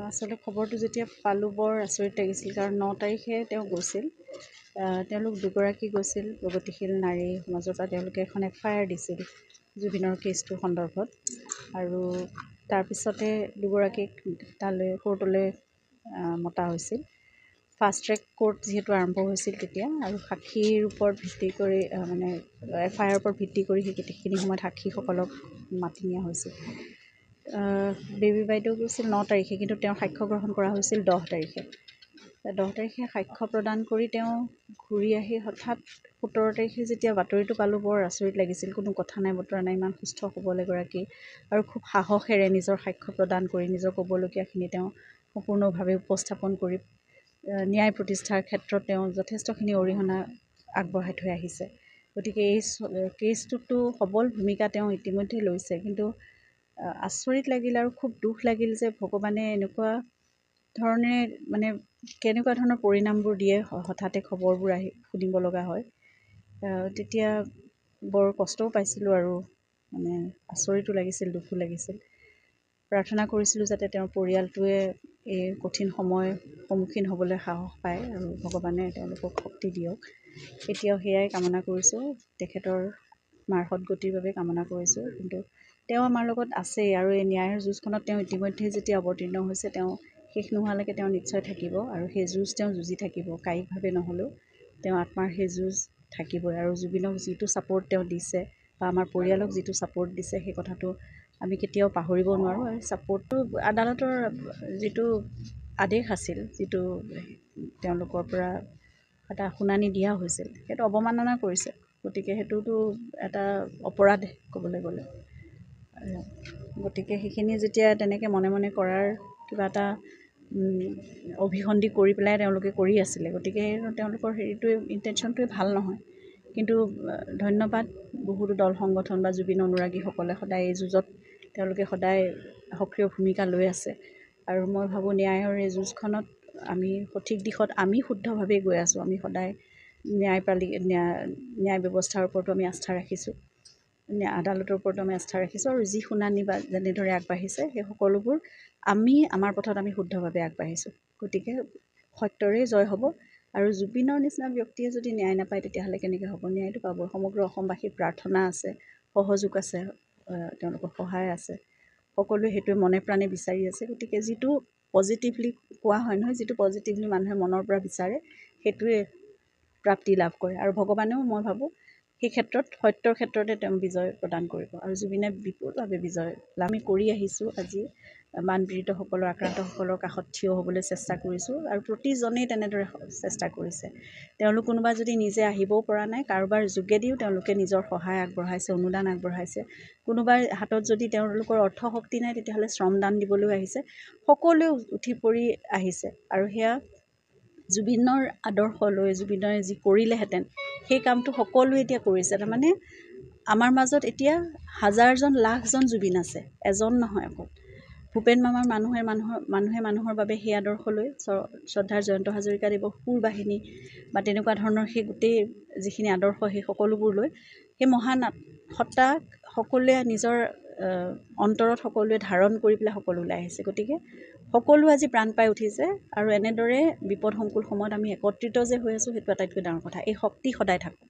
আচলতে খবৰটো যেতিয়া পালোঁ বৰ আচৰিত লাগিছিল, কাৰণ 9 তাৰিখে তেওঁ গৈছিল। তেওঁলোক দুগৰাকী গৈছিল, প্ৰগতিশীল নাৰী সমাজৰ পৰা তেওঁলোকে এখন FIR দিছিল জুবিনৰ কেছটো সন্দৰ্ভত, আৰু তাৰপিছতে দুগৰাকীক তালৈ কোৰ্টলৈ মতা হৈছিল। ফাষ্ট ট্ৰেক কোৰ্ট যিহেতু আৰম্ভ হৈছিল তেতিয়া, আৰু সাক্ষীৰ ওপৰত ভিত্তি কৰি মানে FIR ওপৰত ভিত্তি কৰি সেইখিনি সময়ত সাক্ষীসকলক মাতি নিয়া হৈছিল। বেবী বাইদেউ গৈছিল 9 তাৰিখে, কিন্তু তেওঁৰ সাক্ষ্য গ্ৰহণ কৰা হৈছিল 10 তাৰিখে। 10 তাৰিখে সাক্ষ্য প্ৰদান কৰি তেওঁ ঘূৰি আহি হঠাৎ 17 তাৰিখে যেতিয়া বাতৰিটো পালোঁ বৰ আচৰিত লাগিছিল। কোনো কথা নাই বতৰা নাই, ইমান সুস্থ সবল এগৰাকী, আৰু খুব সাহসেৰে নিজৰ সাক্ষ্য প্ৰদান কৰি নিজৰ ক'বলগীয়াখিনি তেওঁ সম্পূৰ্ণভাৱে উপস্থাপন কৰি ন্যায় প্ৰতিষ্ঠাৰ ক্ষেত্ৰত তেওঁ যথেষ্টখিনি অৰিহণা আগবঢ়াই থৈ আহিছে। গতিকে এই কেছটোতো সবল ভূমিকা তেওঁ ইতিমধ্যে লৈছে, কিন্তু আচৰিত লাগিল আৰু খুব দুখ লাগিল যে ভগৱানে এনেকুৱা ধৰণে মানে কেনেকুৱা ধৰণৰ পৰিণামবোৰ দিয়ে, হঠাতে খবৰবোৰ আহি শুনিব লগা হয়। তেতিয়া বৰ কষ্টও পাইছিলোঁ আৰু মানে আচৰিতো লাগিছিল, দুখো লাগিছিল। প্ৰাৰ্থনা কৰিছিলোঁ যাতে তেওঁৰ পৰিয়ালটোৱে এই কঠিন সময় সন্মুখীন হ'বলৈ সাহস পায় আৰু ভগৱানে তেওঁলোকক শক্তি দিয়ক। এতিয়াও সেয়াই কামনা কৰিছোঁ, তেখেতৰ আত্মাৰ সদ্গতিৰ বাবে কামনা কৰিছোঁ। কিন্তু তেওঁ আমাৰ লগত আছেই, আৰু এই ন্যায়ৰ যুঁজখনত তেওঁ ইতিমধ্যে যেতিয়া অৱতীৰ্ণ হৈছে, তেওঁ শেষ নোহোৱালৈকে তেওঁ নিশ্চয় থাকিব, আৰু সেই যুঁজ তেওঁ যুঁজি থাকিব। কায়িকভাৱে নহ'লেও তেওঁ আত্মাৰ সেই যুঁজ থাকিবই। আৰু জুবিনক যিটো ছাপোৰ্ট তেওঁ দিছে বা আমাৰ পৰিয়ালক যিটো ছাপোৰ্ট দিছে, সেই কথাটো আমি কেতিয়াও পাহৰিব নোৱাৰোঁ। আৰু ছাপোৰ্টটো আদালতৰ যিটো আদেশ আছিল, যিটো তেওঁলোকৰ পৰা এটা শুনানি দিয়া হৈছিল, সেইটো অৱমাননা কৰিছে। গতিকে সেইটোতো এটা অপৰাধ ক'বলৈ গ'লে। গতিকে সেইখিনি যেতিয়া তেনেকৈ মনে মনে কৰাৰ কিবা এটা অভিসন্ধি কৰি পেলাই তেওঁলোকে কৰি আছিলে, গতিকে তেওঁলোকৰ হেৰিটোৱে ইণ্টেনশ্যনটোৱে ভাল নহয়। কিন্তু ধন্যবাদ, বহুতো দল সংগঠন বা জুবিন অনুৰাগীসকলে সদায় এই যুঁজত তেওঁলোকে সদায় সক্ৰিয় ভূমিকা লৈ আছে। আৰু মই ভাবোঁ ন্যায়ৰ এই যুঁজখনত আমি সঠিক দিশত আমি শুদ্ধভাৱেই গৈ আছোঁ। আমি সদায় ন্যায় ব্যৱস্থাৰ ওপৰতো আমি আস্থা ৰাখিছোঁ, আদালতৰ ওপৰতো আমি আস্থা ৰাখিছোঁ, আৰু যি শুনানি বা যেনেদৰে আগবাঢ়িছে সেই সকলোবোৰ আমি আমাৰ পথত আমি শুদ্ধভাৱে আগবাঢ়িছোঁ। গতিকে সত্যৰেই জয় হ'ব। আৰু জুবিনৰ নিচিনা ব্যক্তিয়ে যদি ন্যায় নাপায় তেতিয়াহ'লে কেনেকৈ হ'ব? ন্যায়টো পাব। সমগ্ৰ অসমবাসীৰ প্ৰাৰ্থনা আছে, সহযোগ আছে, তেওঁলোকৰ সহায় আছে, সকলোৱে সেইটোৱে মনে প্ৰাণে বিচাৰি আছে। গতিকে যিটো পজিটিভলি কোৱা হয় নহয়, যিটো পজিটিভলি মানুহে মনৰ পৰা বিচাৰে সেইটোৱে প্ৰাপ্তি লাভ কৰে। আৰু ভগৱানেও মই ভাবোঁ সেই ক্ষেত্ৰত সত্যৰ ক্ষেত্ৰতে তেওঁ বিজয় প্ৰদান কৰিব, আৰু জুবিনে বিপুলভাৱে বিজয় লাভ আমি কৰি আহিছোঁ। আজি বানপীড়িতসকলৰ, আক্ৰান্তসকলৰ কাষত থিয় হ'বলৈ চেষ্টা কৰিছোঁ, আৰু প্ৰতিজনেই তেনেদৰে চেষ্টা কৰিছে। তেওঁলোক কোনোবা যদি নিজে আহিবও পৰা নাই, কাৰোবাৰ যোগেদিও তেওঁলোকে নিজৰ সহায় আগবঢ়াইছে, অনুদান আগবঢ়াইছে। কোনোবাৰ হাতত যদি তেওঁলোকৰ অৰ্থশক্তি নাই, তেতিয়াহ'লে শ্ৰমদান দিবলৈও আহিছে। সকলোৱে উঠি পৰি আহিছে, আৰু সেয়া জুবিনৰ আদৰ্শ লৈ জুবিনে যি কৰিলেহেঁতেন সেই কামটো সকলোৱে এতিয়া কৰিছে। তাৰমানে আমাৰ মাজত এতিয়া হাজাৰজন লাখজন জুবিন আছে, এজন নহয় অকল। ভূপেন মামাৰ মানুহে মানুহৰ বাবে সেই আদৰ্শ লৈ শ্ৰদ্ধাৰ জয়ন্ত হাজৰিকাদেৱৰ সুৰ বাহিনী বা তেনেকুৱা ধৰণৰ সেই গোটেই যিখিনি আদৰ্শ, সেই সকলোবোৰ লৈ সেই মহান সত্তাক সকলোৱে নিজৰ অন্তৰত সকলোৱে ধাৰণ কৰি পেলাই সকলো ওলাই আহিছে। গতিকে সকলো আজি প্ৰাণ পাই উঠিছে, আৰু এনেদৰে বিপদসংকুল সময়ত আমি একত্ৰিত যে হৈ আছোঁ, সেইটো আটাইতকৈ ডাঙৰ কথা। এই শক্তি সদায় থাকক।